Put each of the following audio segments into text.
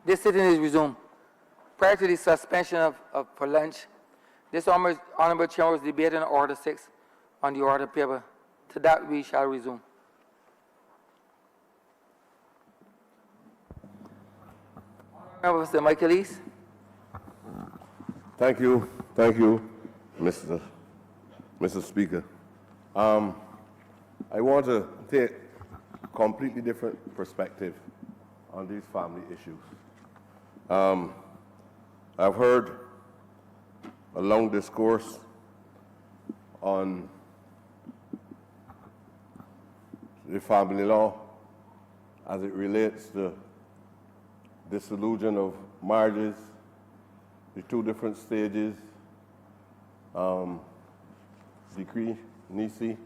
This sitting is resumed. Prior to the suspension for lunch, this honorable chamber was debating Order 6 on the order paper. To that we shall resume. Honorable Mr. Michaelis. Thank you, Mr. Speaker. I want to take a completely different perspective on these family issues. I've heard a long discourse on the family law as it relates to dissolution of marriages, the two different stages, decree, nisi,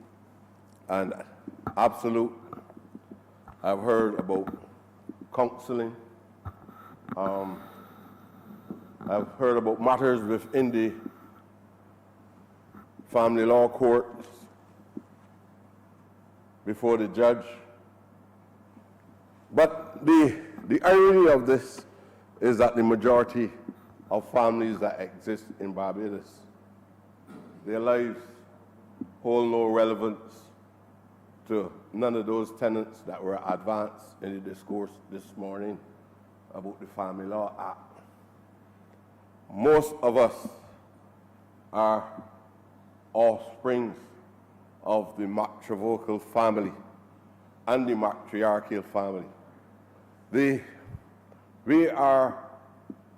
and absolute. I've heard about counseling. I've heard about matters within the family law courts before the judge. But the irony of this is that the majority of families that exist in Barbados, their lives hold no relevance to none of those tenets that were advanced in the discourse this morning about the Family Law Act. Most of us are offsprings of the matrivocal family and the matriarchal family. We are,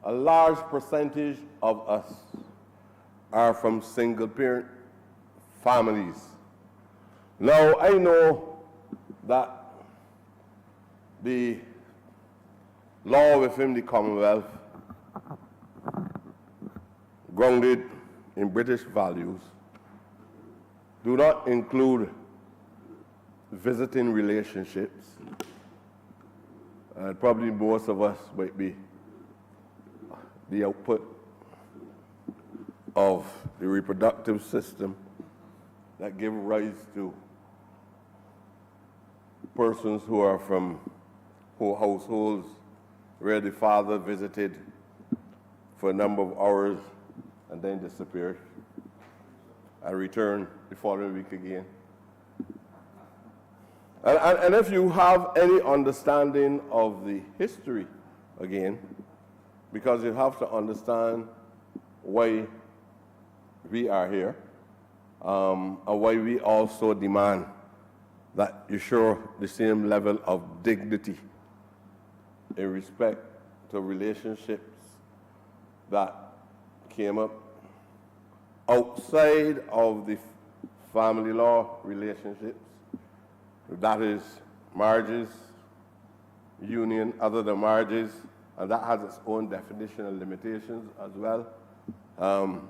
a large percentage of us are from single-parent families. Now, I know that the law within the Commonwealth, grounded in British values, do not include visiting relationships. And probably most of us might be the output of the reproductive system that give rise to persons who are from households where the father visited for a number of hours and then disappeared and returned the following week again. And if you have any understanding of the history, again, because you have to understand why we are here, and why we also demand that you show the same level of dignity in respect to relationships that came up outside of the family law relationships. That is marriages, union other than marriages, and that has its own definition and limitations as well.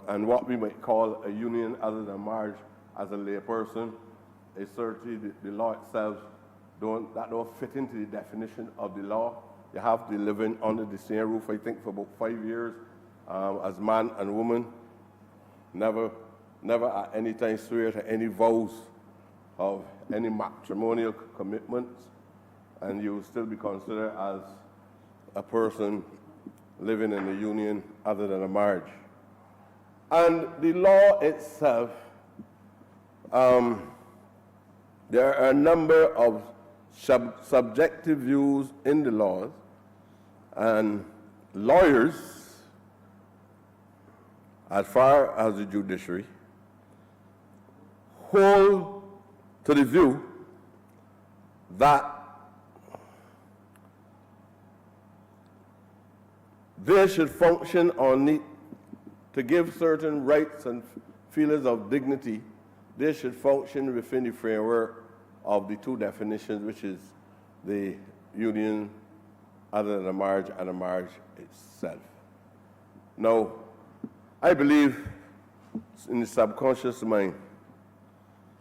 And what we might call a union other than marriage as a layperson is certainly the law itself don't fit into the definition of the law. You have to be living under the same roof, I think, for about 5 years as man and woman. Never at any time swear to any vows of any matrimonial commitments, and you will still be considered as a person living in a union other than a marriage. And the law itself, there are a number of subjective views in the laws, and lawyers, as far as the judiciary, hold to the view that they should function on need to give certain rights and feelings of dignity. They should function within the framework of the two definitions, which is the union other than a marriage and a marriage itself. Now, I believe in the subconscious mind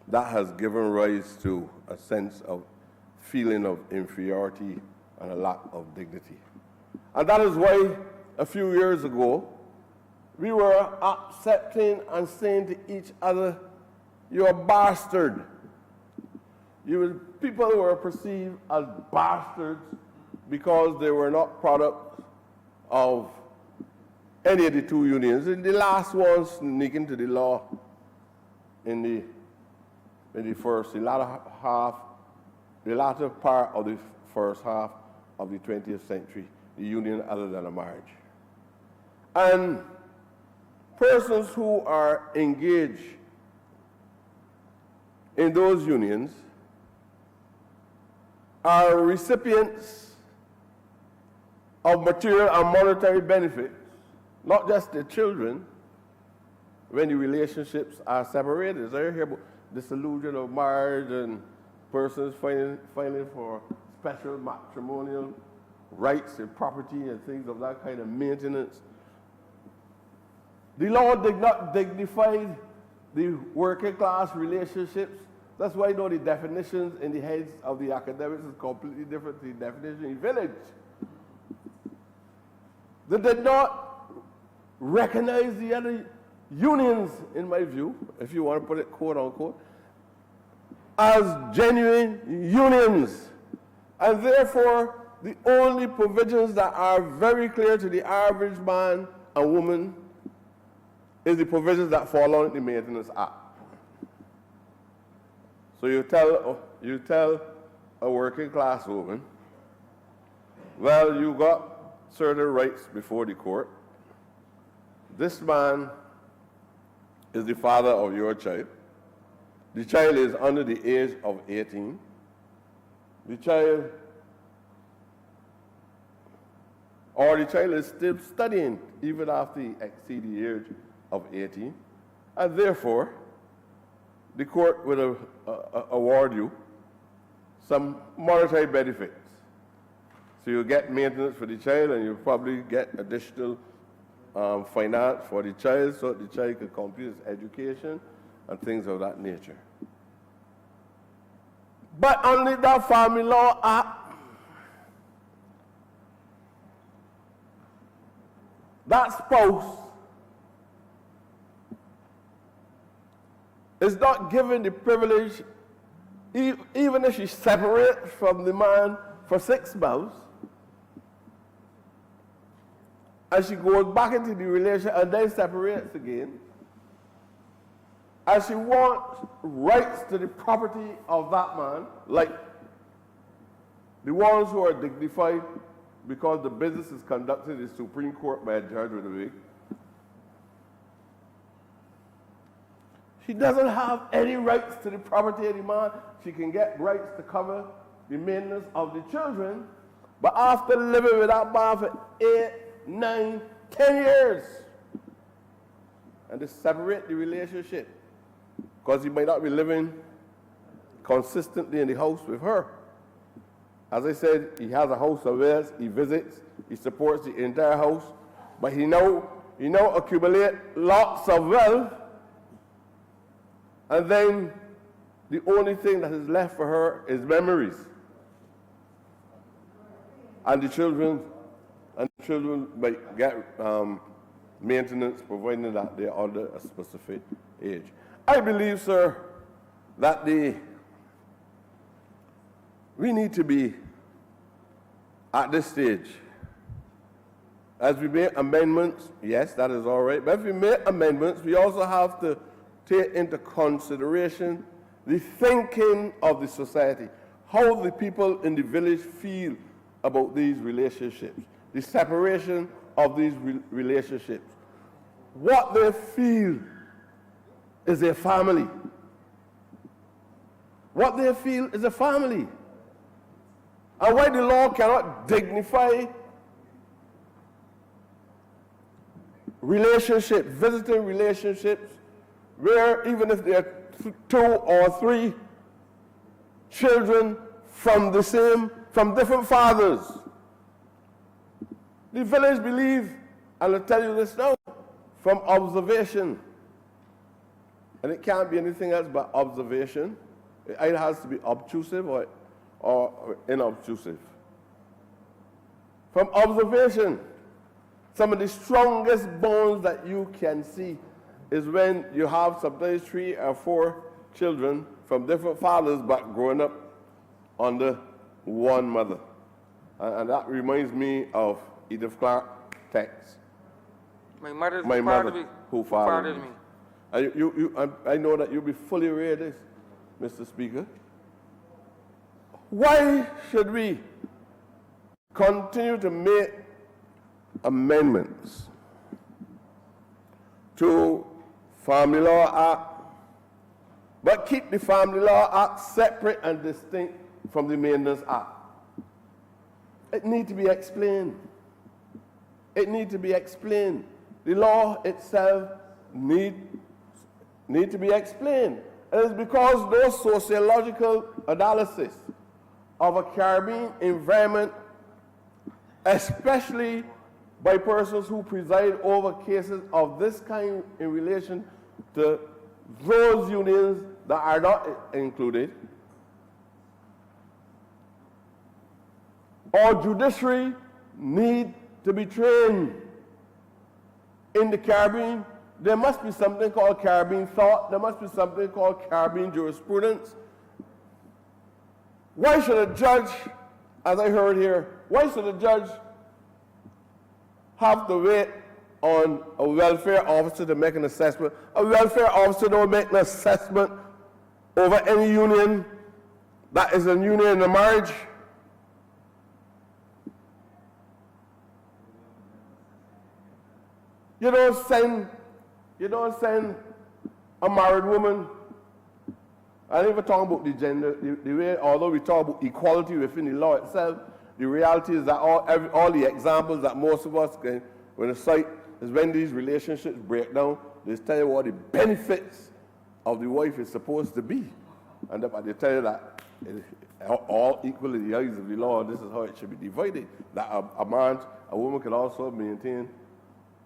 that has given rise to a sense of feeling of inferiority and a lack of dignity. And that is why a few years ago, we were accepting and saying to each other, "You're a bastard." People were perceived as bastards because they were not products of any of the two unions. And the last one sneaking to the law in the latter part of the first half of the 20th century, the union other than a marriage. And persons who are engaged in those unions are recipients of material and monetary benefits, not just their children, when the relationships are separated. So you hear about dissolution of marriage and persons filing for special matrimonial rights and property and things of that kind of maintenance. The law did not dignify the working class relationships. That's why you know the definitions in the heads of the academics is completely different to the definition in village. They did not recognize the other unions, in my view, if you want to put it quote unquote, as genuine unions. And therefore, the only provisions that are very clear to the average man and woman is the provisions that fall under the Maintenance Act. So you tell a working class woman, well, you got certain rights before the court. This man is the father of your child. The child is under the age of 18. The child is still studying even after he exceeds the age of 18. And therefore, the court will award you some monetary benefits. So you get maintenance for the child, and you probably get additional finance for the child so that the child can complete his education and things of that nature. But under that Family Law Act, that spouse is not given the privilege, even if she separates from the man for 6 months, and she goes back into the relation and then separates again, and she wants rights to the property of that man, like the ones who are dignified because the business is conducted in the Supreme Court by a judge with a wig. She doesn't have any rights to the property of the man. She can get rights to cover the maintenance of the children, but after living with that man for 8, 9, 10 years, and they separate the relationship because he might not be living consistently in the house with her. As I said, he has a house of theirs, he visits, he supports the entire house, but he now accumulate lots of wealth, and then the only thing that is left for her is memories. And the children might get maintenance provided that they're under a specific age. I believe, sir, that we need to be at this stage. As we make amendments, yes, that is all right, but if we make amendments, we also have to take into consideration the thinking of the society, how the people in the village feel about these relationships, the separation of these relationships, what they feel is a family. What they feel is a family. And why the law cannot dignify relationships, visiting relationships, where even if there are 2 or 3 children from different fathers. The village believe, and I'll tell you this now, from observation, and it can't be anything else but observation. It either has to be obtrusive or inobtrusive. From observation, some of the strongest bonds that you can see is when you have sometimes 3 or 4 children from different fathers but growing up under one mother. And that reminds me of Edith Clark's text. My mother My fathered mother me. who fathered me. me. And I know that you'll be fully aware of this, Mr. Speaker. Why should we continue to make amendments to Family Law Act, but keep the Family Law Act separate and distinct from the Maintenance Act? It needs to be explained. It needs to be explained. The law itself needs to be explained. It is because those sociological analysis of a Caribbean environment, especially by persons who preside over cases of this kind in relation to those unions that are not included, our judiciary need to be trained in the Caribbean. There must be something called Caribbean thought. There must be something called Caribbean jurisprudence. Why should a judge, as I heard here, why should a judge have to wait on a welfare officer to make an assessment? A welfare officer don't make an assessment over any union that is a union in a marriage. You don't send a married woman. I ain't even talking about the gender, the way, although we talk about equality within the law itself, the reality is that all the examples that most of us can, when a site is when these relationships break down, they tell you what the benefits of the wife is supposed to be. And they tell you that all equal in the eyes of the law, this is how it should be divided. That a woman can also maintain,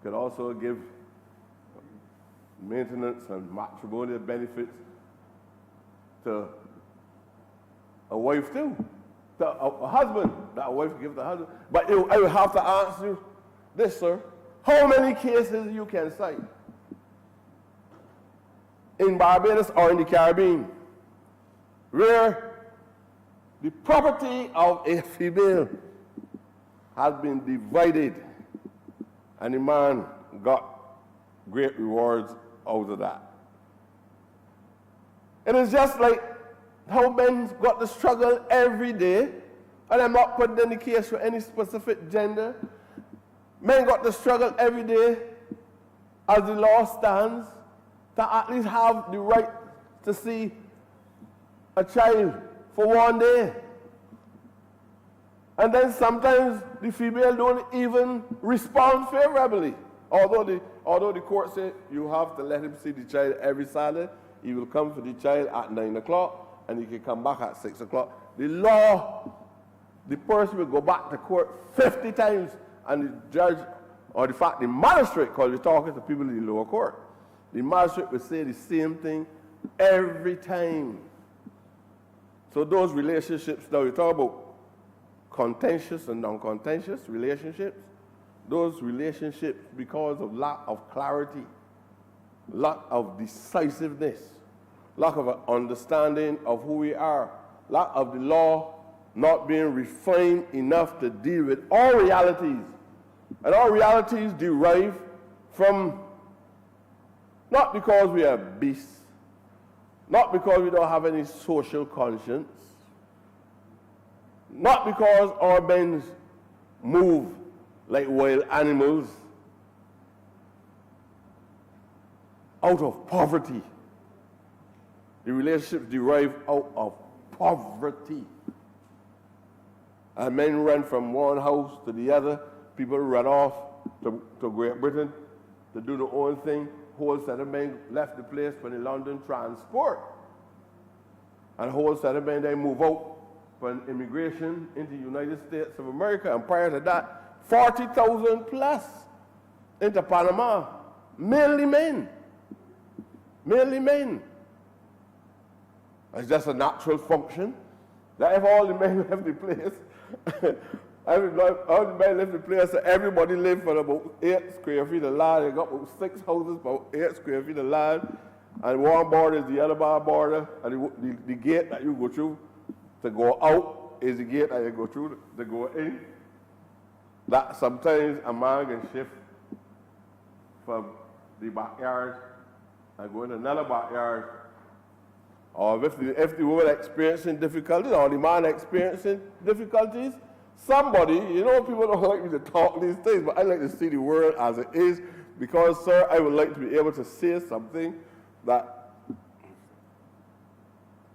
could also give maintenance and matrimonial benefits to a wife too, to a husband, that a wife gives the husband. But I will have to ask you this, sir. How many cases you can cite in Barbados or in the Caribbean where the property of a female has been divided and the man got great rewards out of that? It is just like how men got to struggle every day, and I'm not putting any case for any specific gender. Men got to struggle every day as the law stands to at least have the right to see a child for one day. And then sometimes the female don't even respond favorably. Although the court said you have to let him see the child every Saturday, he will come for the child at 9 o'clock and he can come back at 6 o'clock. The law, the person will go back to court 50 times and the judge, or the magistrate, because we're talking to people in the lower court, the magistrate will say the same thing every time. So those relationships, now we talk about contentious and non-contentious relationships, those relationships, because of lack of clarity, lack of decisiveness, lack of an understanding of who we are, lack of the law not being refined enough to deal with all realities. And all realities derive from, not because we are beasts, not because we don't have any social conscience, not because our men move like wild animals, out of poverty. The relationships derive out of poverty. And men run from one house to the other. People run off to Great Britain to do their own thing. Whole set of men left the place for the London transport. And a whole set of men then move out for immigration into the United States of America. And prior to that, 40,000 plus into Panama. Mainly men. Mainly men. It's just a natural function that if all the men left the place, all the men left the place, so everybody lived for about 8 square feet of land. They got about 6 houses, about 8 square feet of land. And one border is the other border, and the gate that you go through to go out is the gate that you go through to go in. That sometimes a man can shift from the backyard and go into another backyard. Or if the woman experiencing difficulties or the man experiencing difficulties, somebody, people don't like me to talk these things, but I like to see the world as it is because, sir, I would like to be able to say something that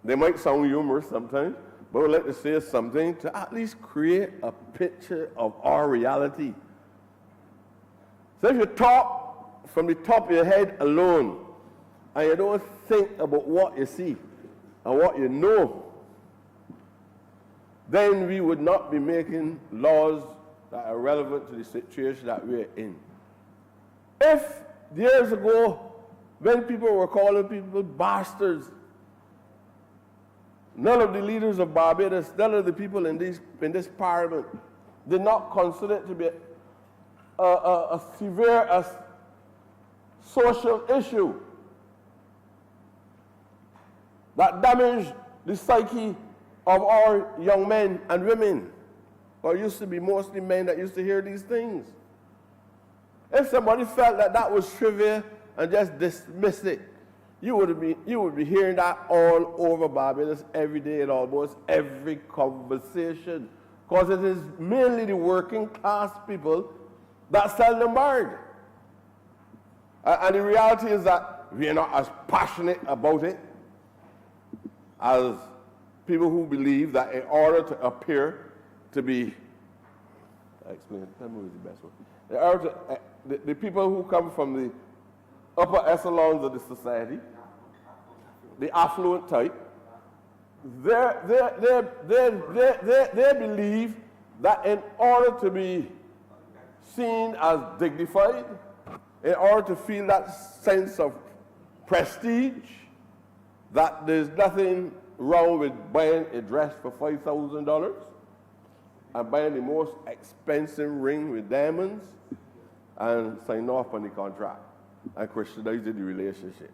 they might sound humorous sometimes, but I would like to say something to at least create a picture of our reality. So if you talk from the top of your head alone, and you don't think about what you see and what you know, then we would not be making laws that are relevant to the situation that we're in. If years ago, when people were calling people bastards, none of the leaders of Barbados, none of the people in this parliament did not consider it to be a severe social issue that damaged the psyche of our young men and women, or used to be mostly men that used to hear these things. If somebody felt that that was trivial and just dismissed it, you would be hearing that all over Barbados every day in almost every conversation, because it is mainly the working class people that seldom married. And the reality is that we are not as passionate about it as people who believe that in order to appear to be, tell me what's the best one. In order to, the people who come from the upper echelons of the society, the affluent type, they believe that in order to be seen as dignified, in order to feel that sense of prestige, that there's nothing wrong with buying a dress for $5,000 and buying the most expensive ring with diamonds and sign off on the contract and Christianizing the relationship.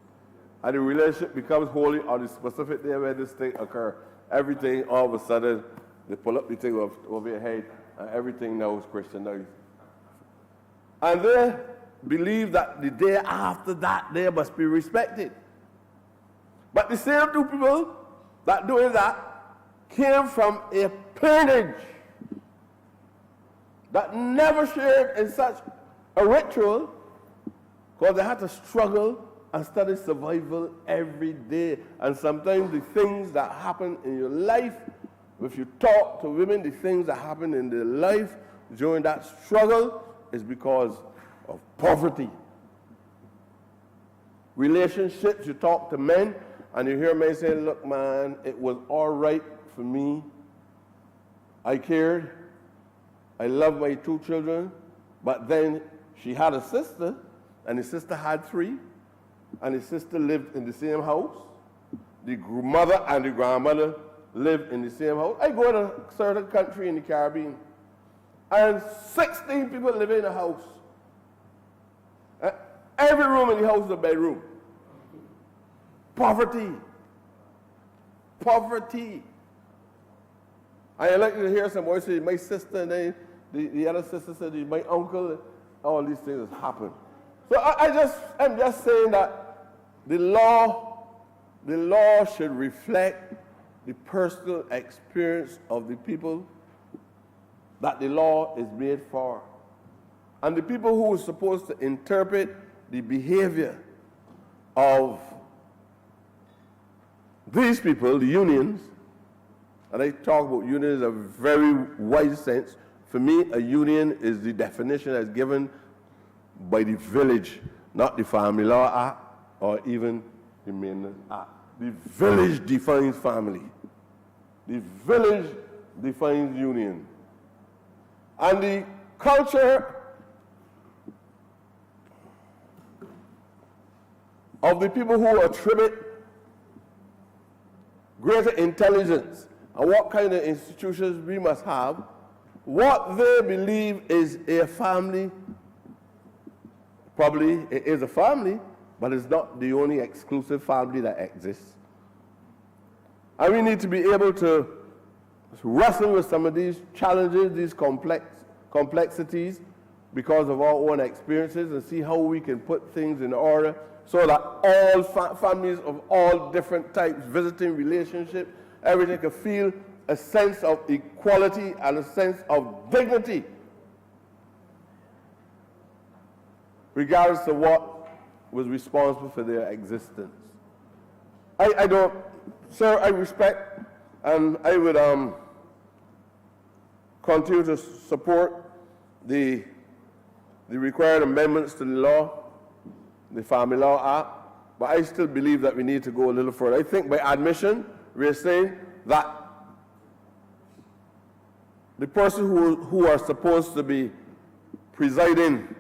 And the relationship becomes holy on the specific day where this thing occurs. Everything, all of a sudden, they pull up the thing over your head and everything now is Christianized. And they believe that the day after that, they must be respected. But the same two people that doing that came from a parentage that never shared in such a ritual, because they had to struggle and study survival every day. And sometimes the things that happen in your life, if you talk to women, the things that happen in their life during that struggle is because of poverty. Relationships, you talk to men, and you hear men say, look, man, it was all right for me. I cared. I loved my 2 children. But then she had a sister, and the sister had 3, and the sister lived in the same house. The mother and the grandmother lived in the same house. I go to a certain country in the Caribbean, and 16 people live in a house. Every room in the house is a bedroom. Poverty. Poverty. I like to hear some voices, my sister, and then the other sister said, my uncle, all these things happen. So I'm just saying that the law should reflect the personal experience of the people that the law is made for. And the people who are supposed to interpret the behavior of these people, the unions, and I talk about unions in a very wide sense. For me, a union is the definition as given by the village, not the Family Law Act or even the Maintenance Act. The village defines family. The village defines union. And the culture of the people who attribute greater intelligence and what kind of institutions we must have, what they believe is a family, probably it is a family, but it's not the only exclusive family that exists. And we need to be able to wrestle with some of these challenges, these complexities, because of our own experiences, and see how we can put things in order so that all families of all different types, visiting relationships, everything can feel a sense of equality and a sense of dignity, regardless of what was responsible for their existence. I don't, sir, I respect, and I would continue to support the required amendments to the law, the Family Law Act, but I still believe that we need to go a little further. I think by admission, we're saying that the person who are supposed to be presiding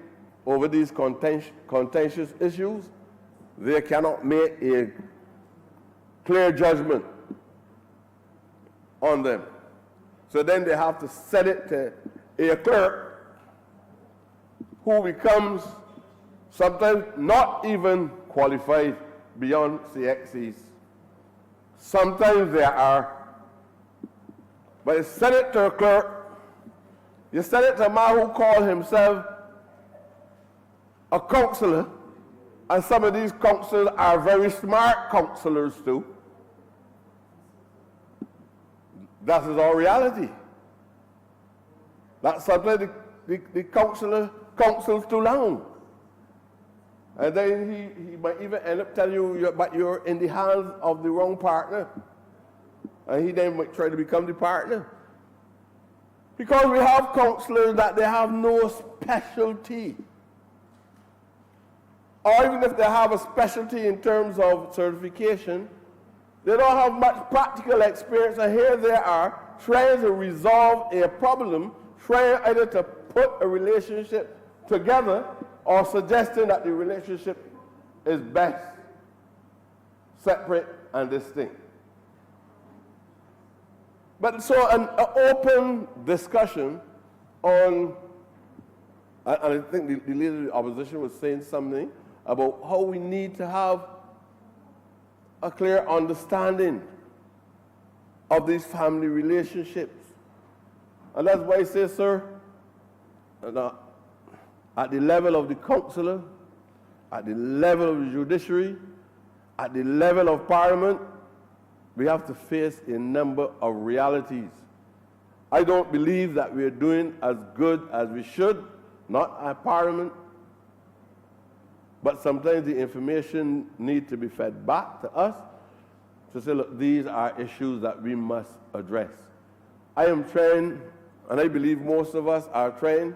over these contentious issues, they cannot make a clear judgment on them. So then they have to send it to a clerk who becomes sometimes not even qualified beyond CXCs. Sometimes there are, but you send it to a clerk, you send it to a man who called himself a counselor, and some of these counselors are very smart counselors too. That is our reality. That sometimes the counselor counsels too long. And then he might even end up telling you, but you're in the hands of the wrong partner. And he then might try to become the partner. Because we have counselors that they have no specialty. Or even if they have a specialty in terms of certification, they don't have much practical experience, and here they are trying to resolve a problem, trying either to put a relationship together or suggesting that the relationship is best separate and distinct. But so an open discussion on, and I think the leader of the opposition was saying something about how we need to have a clear understanding of these family relationships. And that's why I say, sir, at the level of the counselor, at the level of the judiciary, at the level of Parliament, we have to face a number of realities. I don't believe that we're doing as good as we should, not at Parliament, but sometimes the information needs to be fed back to us to say, look, these are issues that we must address. I am trying, and I believe most of us are trying,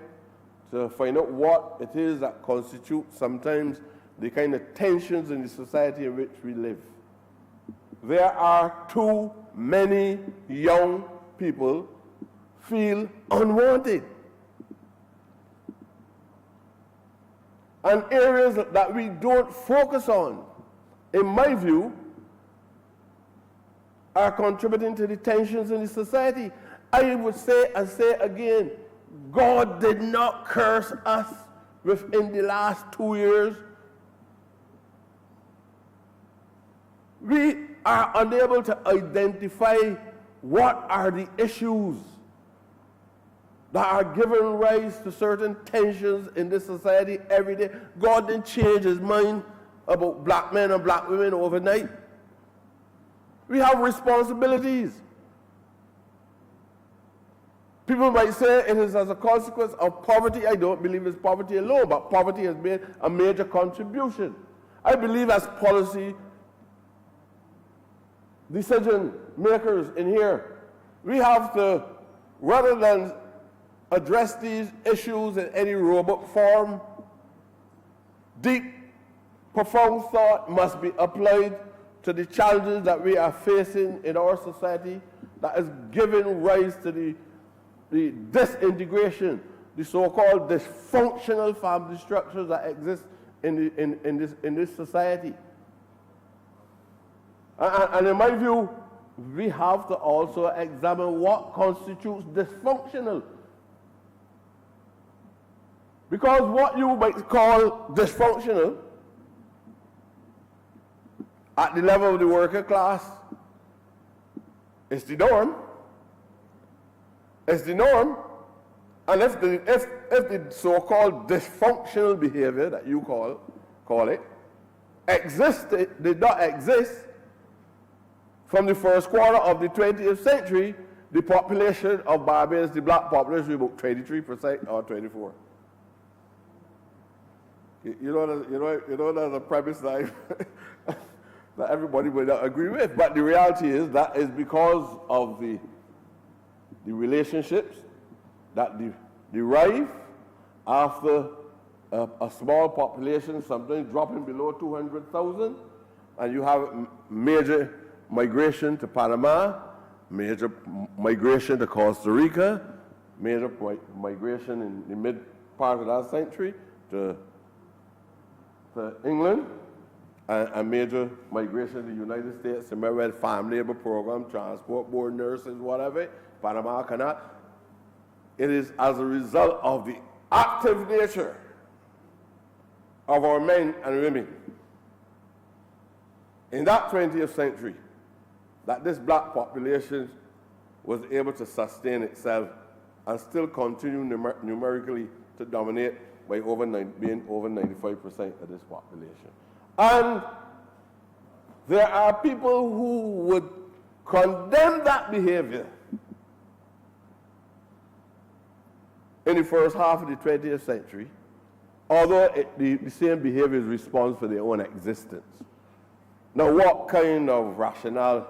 to find out what it is that constitutes sometimes the kind of tensions in the society in which we live. There are too many young people feel unwanted. And areas that we don't focus on, in my view, are contributing to the tensions in the society. I would say and say again, God did not curse us within the last 2 years. We are unable to identify what are the issues that are giving rise to certain tensions in this society every day. God didn't change his mind about black men and black women overnight. We have responsibilities. People might say it is as a consequence of poverty. I don't believe it's poverty alone, but poverty has made a major contribution. I believe as policy decision makers in here, we have to, rather than address these issues in any robot form, deep, profound thought must be applied to the challenges that we are facing in our society that is giving rise to the disintegration, the so-called dysfunctional family structures that exist in this society. And in my view, we have to also examine what constitutes dysfunctional. Because what you might call dysfunctional at the level of the worker class is the norm. It's the norm. And if the so-called dysfunctional behavior that you call it did not exist from the first quarter of the 20th century, the population of Barbados, the black population, was about 23% or 24%. You know that's a premise that, that everybody will not agree with. But the reality is that is because of the relationships that derive after a small population, sometimes dropping below 200,000, and you have major migration to Panama, major migration to Costa Rica, major migration in the mid part of that century to England, and major migration to the United States, remember farm labor program, transport board nurses, whatever, Panama Canal. It is as a result of the active nature of our men and women in that 20th century that this black population was able to sustain itself and still continue numerically to dominate by being over 95% of this population. And there are people who would condemn that behavior in the first half of the 20th century, although the same behavior is responsible for their own existence. Now, what kind of rationale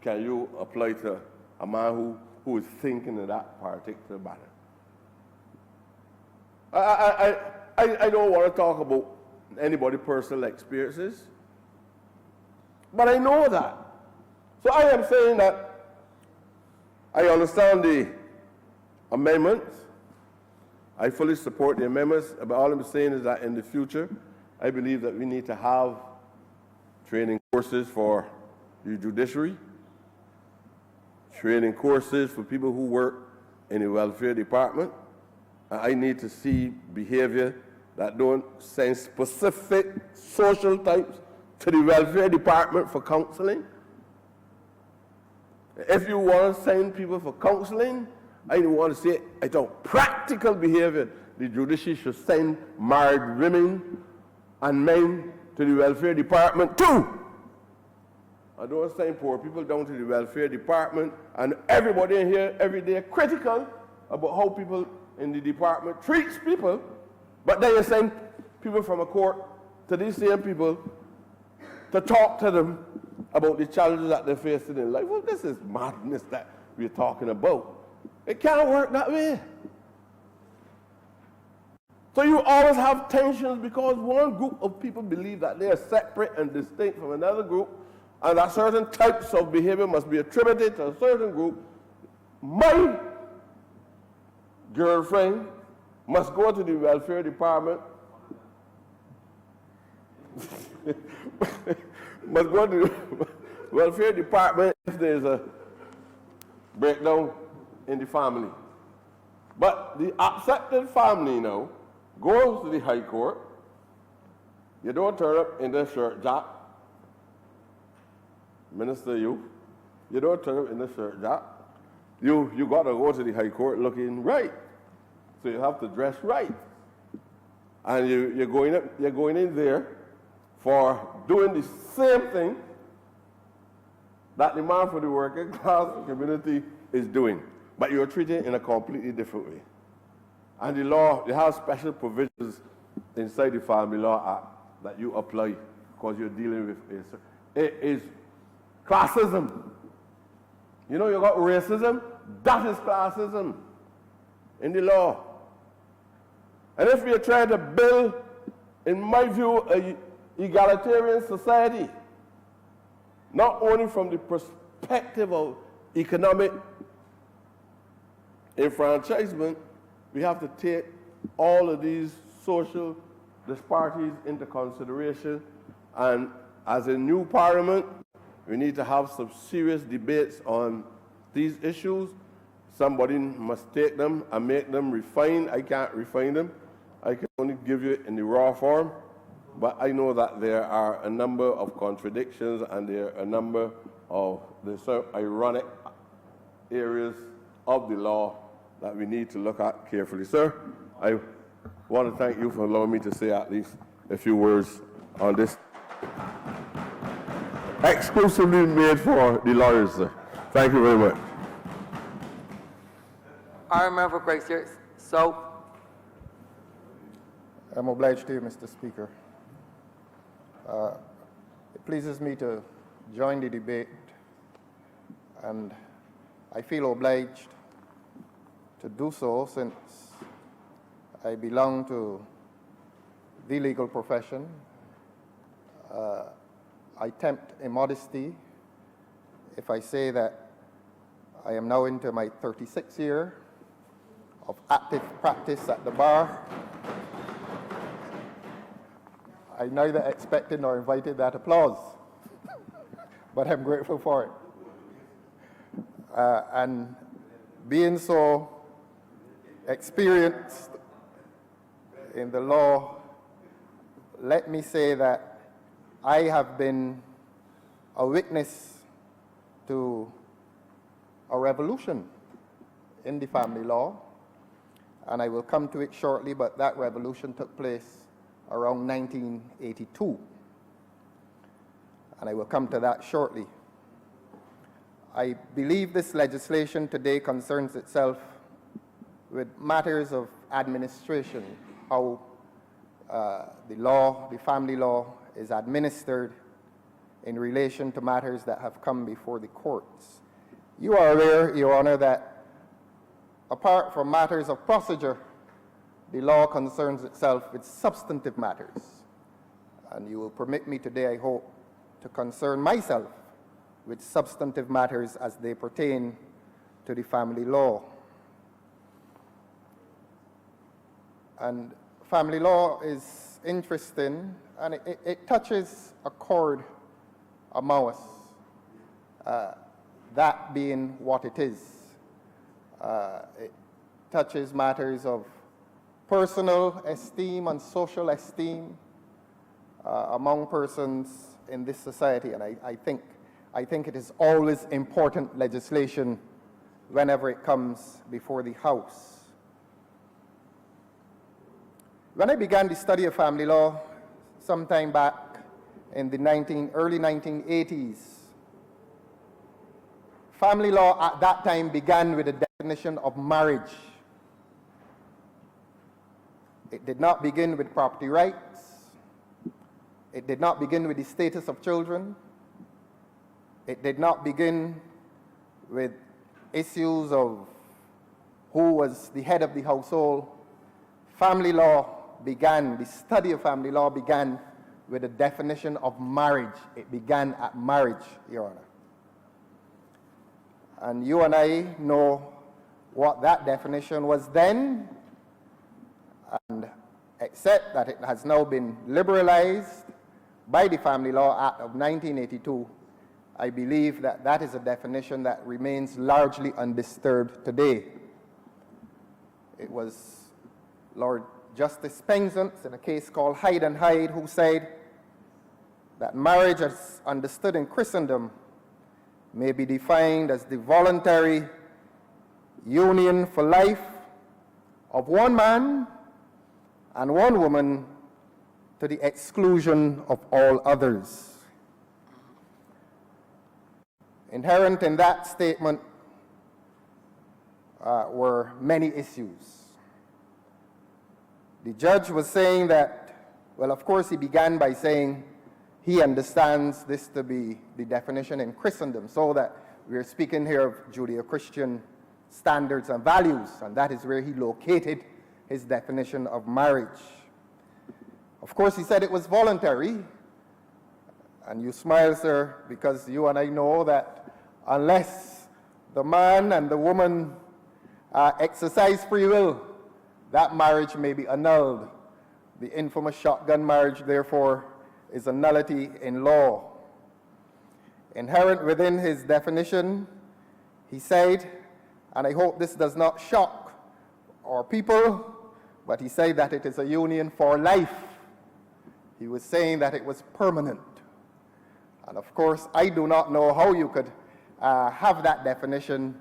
can you apply to a man who is thinking in that particular manner? I don't want to talk about anybody's personal experiences, but I know that. So I am saying that I understand the amendments. I fully support the amendments, but all I'm saying is that in the future, I believe that we need to have training courses for the judiciary, training courses for people who work in the welfare department. I need to see behavior that don't send specific social types to the welfare department for counseling. If you want to send people for counseling, I want to say it's a practical behavior. The judiciary should send married women and men to the welfare department too. I don't send poor people down to the welfare department, and everybody in here every day critical about how people in the department treats people, but then you send people from a court to these same people to talk to them about the challenges that they're facing in life. Well, this is madness that we're talking about. It can't work that way. So you always have tensions because one group of people believe that they are separate and distinct from another group, and that certain types of behavior must be attributed to a certain group. My girlfriend must go to the welfare department must go to the welfare department if there's a breakdown in the family. But the accepted family now goes to the High Court. You don't turn up in the shirt jack. Minister, you don't turn up in the shirt jack. You got to go to the High Court looking right. So you have to dress right. And you're going in there for doing the same thing that the man for the working class community is doing. But you're treated in a completely different way. And the law, they have special provisions inside the Family Law Act that you apply because you're dealing with it is classism. You know, you got racism, that is classism in the law. And if we are trying to build, in my view, an egalitarian society, not only from the perspective of economic enfranchisement, we have to take all of these social disparities into consideration. And as a new parliament, we need to have some serious debates on these issues. Somebody must take them and make them refined. I can't refine them. I can only give you it in the raw form. But I know that there are a number of contradictions and there are a number of the sort of ironic areas of the law that we need to look at carefully. Sir, I want to thank you for allowing me to say at least a few words on this. Exclusively made for the lawyers, sir. Thank you very much. Honourable member for Christchurch. So, I'm obliged to you, Mr. Speaker. It pleases me to join the debate, and I feel obliged to do so since I belong to the legal profession. I tempt immodesty if I say that I am now into my 36th year of active practice at the bar. I neither expected nor invited that applause, but I'm grateful for it. And being so experienced in the law, let me say that I have been a witness to a revolution in the family law, and I will come to it shortly, but that revolution took place around 1982, and I will come to that shortly. I believe this legislation today concerns itself with matters of administration, how the family law is administered in relation to matters that have come before the courts. You are aware, Your Honor, that apart from matters of procedure, the law concerns itself with substantive matters. And you will permit me today, I hope, to concern myself with substantive matters as they pertain to the family law. And family law is interesting, and it touches a chord among us, that being what it is. It touches matters of personal esteem and social esteem among persons in this society, and I think it is always important legislation whenever it comes before the House. When I began the study of family law sometime back in the early 1980s, family law at that time began with a definition of marriage. It did not begin with property rights. It did not begin with the status of children. It did not begin with issues of who was the head of the household. Family law began, the study of family law began with a definition of marriage. It began at marriage, Your Honor. And you and I know what that definition was then, and except that it has now been liberalized by the Family Law Act of 1982, I believe that that is a definition that remains largely undisturbed today. It was Lord Justice Penzance in a case called Hyde and Hyde who said that marriage as understood in Christendom may be defined as the voluntary union for life of one man and one woman to the exclusion of all others. Inherent in that statement were many issues. The judge was saying that, well, of course, he began by saying he understands this to be the definition in Christendom, so that we're speaking here of Judeo-Christian standards and values, and that is where he located his definition of marriage. Of course, he said it was voluntary, and you smile, sir, because you and I know that unless the man and the woman exercise free will, that marriage may be annulled. The infamous shotgun marriage, therefore, is a nullity in law. Inherent within his definition, he said, and I hope this does not shock our people, but he said that it is a union for life. He was saying that it was permanent. And of course, I do not know how you could have that definition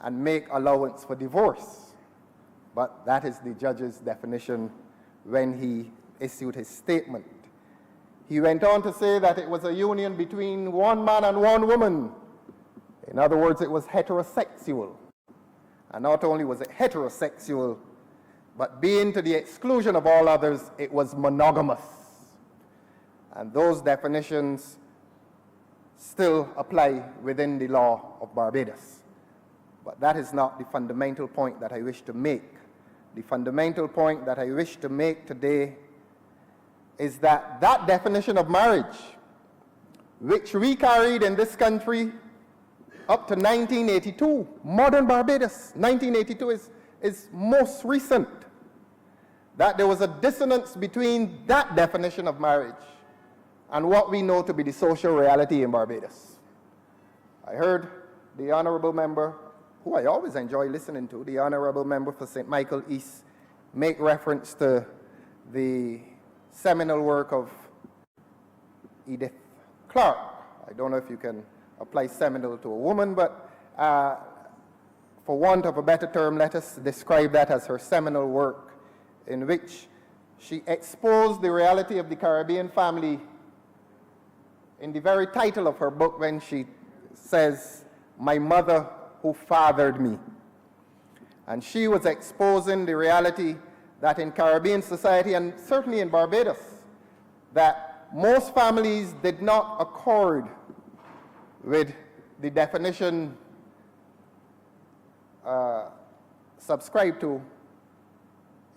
and make allowance for divorce. But that is the judge's definition when he issued his statement. He went on to say that it was a union between one man and one woman. In other words, it was heterosexual. And not only was it heterosexual, but being to the exclusion of all others, it was monogamous. And those definitions still apply within the law of Barbados. But that is not the fundamental point that I wish to make. The fundamental point that I wish to make today is that that definition of marriage, which we carried in this country up to 1982, modern Barbados, 1982 is most recent, that there was a dissonance between that definition of marriage and what we know to be the social reality in Barbados. I heard the honorable member, who I always enjoy listening to, the honorable member for St. Michael East, make reference to the seminal work of Edith Clarke. I don't know if you can apply seminal to a woman, but for want of a better term, let us describe that as her seminal work, in which she exposed the reality of the Caribbean family in the very title of her book when she says, "My mother who fathered me." And she was exposing the reality that in Caribbean society, and certainly in Barbados, that most families did not accord with the definition subscribed to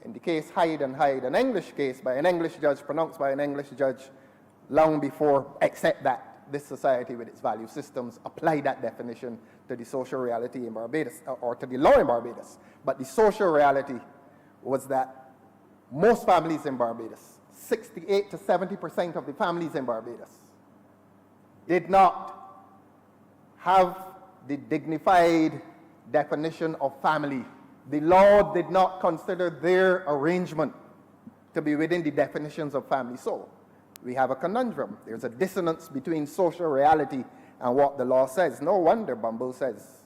in the case Hyde and Hyde, an English case by an English judge, pronounced by an English judge long before, except that this society with its value systems applied that definition to the social reality in Barbados, or to the law in Barbados. But the social reality was that most families in Barbados, 68 to 70% of the families in Barbados, did not have the dignified definition of family. The law did not consider their arrangement to be within the definitions of family. So we have a conundrum. There's a dissonance between social reality and what the law says. No wonder Bumble says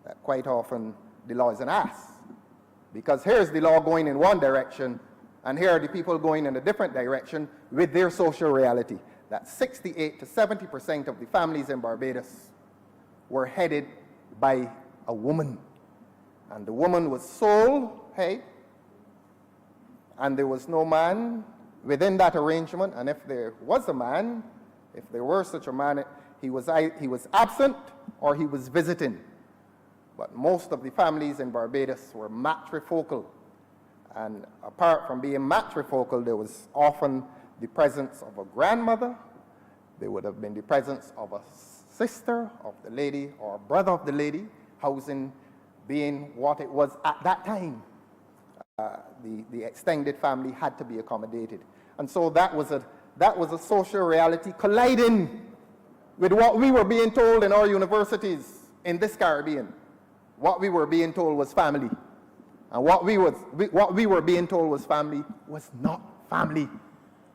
that quite often the law is an ass. Because here's the law going in one direction, and here are the people going in a different direction with their social reality. That 68 to 70% of the families in Barbados were headed by a woman. And the woman was sole head, and there was no man within that arrangement. And if there was a man, if there were such a man, he was absent or he was visiting. But most of the families in Barbados were matrifocal. And apart from being matrifocal, there was often the presence of a grandmother. There would have been the presence of a sister of the lady or a brother of the lady, housing being what it was at that time. The extended family had to be accommodated. And so that was a social reality colliding with what we were being told in our universities in this Caribbean. What we were being told was family. And what we were being told was family was not family,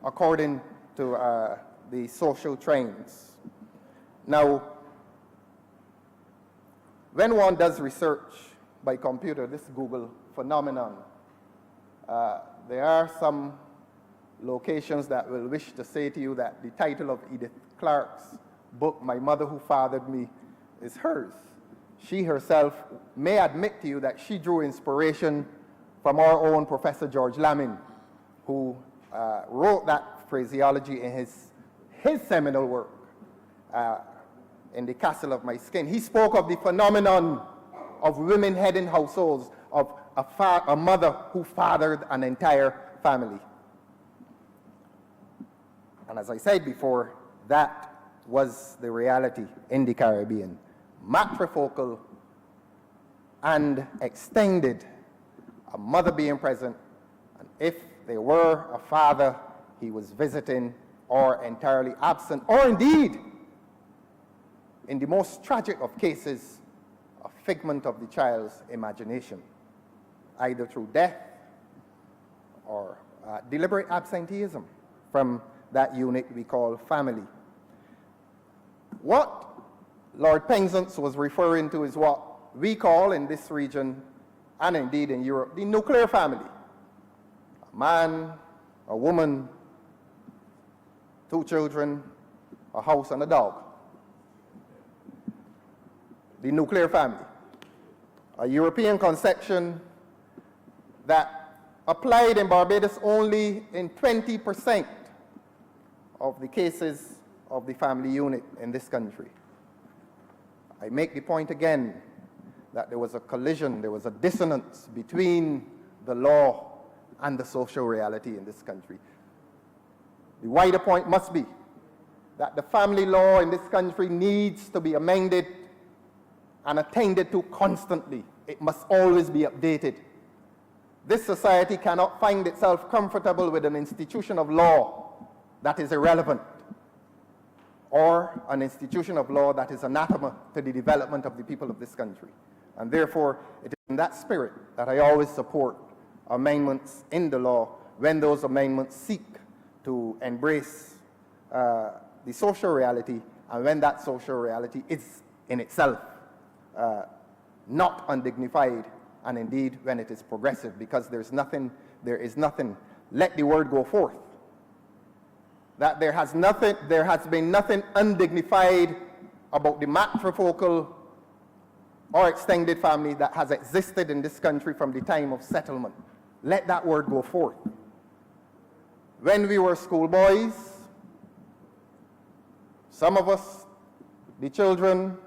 according to the social trends. Now, when one does research by computer, this Google phenomenon, there are some locations that will wish to say to you that the title of Edith Clarke's book, My Mother Who Fathered Me, is hers. She herself may admit to you that she drew inspiration from our own Professor George Lamin, who wrote that phraseology in his seminal work, In the Castle of My Skin. He spoke of the phenomenon of women heading households, of a mother who fathered an entire family. And as I said before, that was the reality in the Caribbean. Matrifocal and extended, a mother being present, and if there were a father, he was visiting or entirely absent, or indeed, in the most tragic of cases, a figment of the child's imagination, either through death or deliberate absenteeism from that unit we call family. What Lord Penzance was referring to is what we call in this region, and indeed in Europe, the nuclear family. A man, a woman, 2 children, a house and a dog. The nuclear family. A European conception that applied in Barbados only in 20% of the cases of the family unit in this country. I make the point again that there was a collision, there was a dissonance between the law and the social reality in this country. The wider point must be that the family law in this country needs to be amended and attended to constantly. It must always be updated. This society cannot find itself comfortable with an institution of law that is irrelevant, or an institution of law that is anathema to the development of the people of this country. And therefore, it is in that spirit that I always support amendments in the law when those amendments seek to embrace the social reality, and when that social reality is in itself not undignified, and indeed when it is progressive, because there is nothing, let the word go forth, that there has been nothing undignified about the matrifocal or extended family that has existed in this country from the time of settlement. Let that word go forth. When we were schoolboys, some of us, the children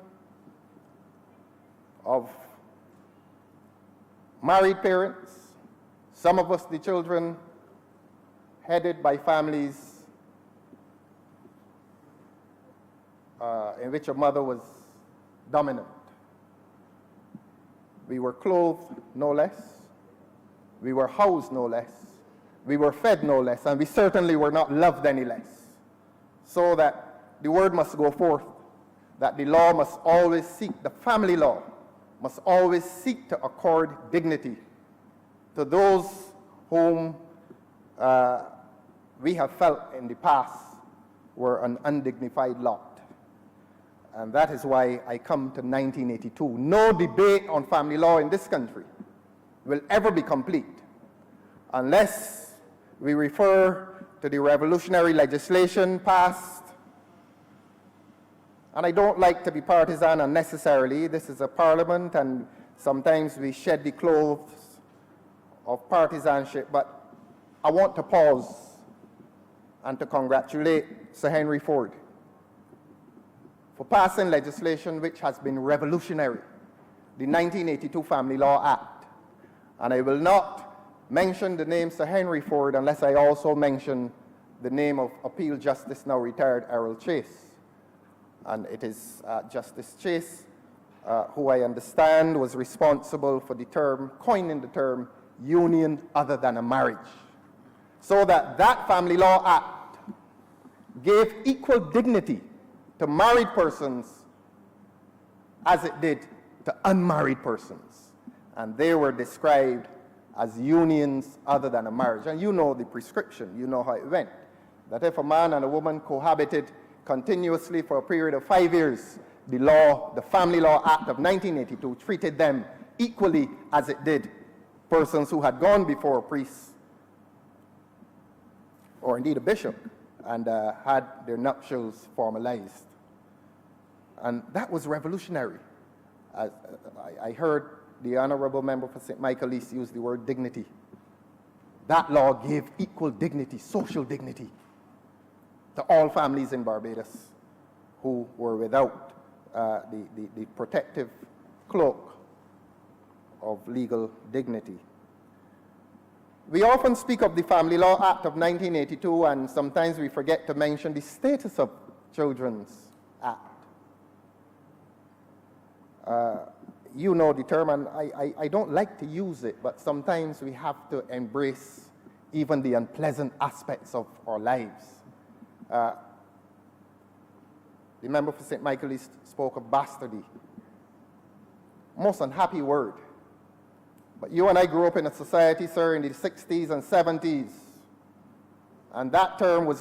of married parents, some of us, the children headed by families in which a mother was dominant. We were clothed no less, we were housed no less, we were fed no less, and we certainly were not loved any less. So that the word must go forth, that the law must always seek, the family law must always seek to accord dignity to those whom we have felt in the past were an undignified lot. And that is why I come to 1982. No debate on family law in this country will ever be complete unless we refer to the revolutionary legislation passed. And I don't like to be partisan unnecessarily. This is a parliament, and sometimes we shed the clothes of partisanship, but I want to pause and to congratulate Sir Henry Ford for passing legislation which has been revolutionary, the 1982 Family Law Act. And I will not mention the name Sir Henry Ford unless I also mention the name of Appeal Justice, now retired, Errol Chase. And it is Justice Chase, who I understand was responsible for the term, coining the term, union other than a marriage. So that that Family Law Act gave equal dignity to married persons as it did to unmarried persons. And they were described as unions other than a marriage. And you know the prescription, you know how it went. That if a man and a woman cohabited continuously for a period of 5 years, the law, the Family Law Act of 1982, treated them equally as it did persons who had gone before a priest or indeed a bishop and had their nuptials formalized. And that was revolutionary. I heard the honorable member for St. Michael East use the word dignity. That law gave equal dignity, social dignity, to all families in Barbados who were without the protective cloak of legal dignity. We often speak of the Family Law Act of 1982, and sometimes we forget to mention the Status of Children's Act. You know the term, and I don't like to use it, but sometimes we have to embrace even the unpleasant aspects of our lives. The member for St. Michael East spoke of bastardy. Most unhappy word. But you and I grew up in a society, sir, in the 60s and 70s, and that term was not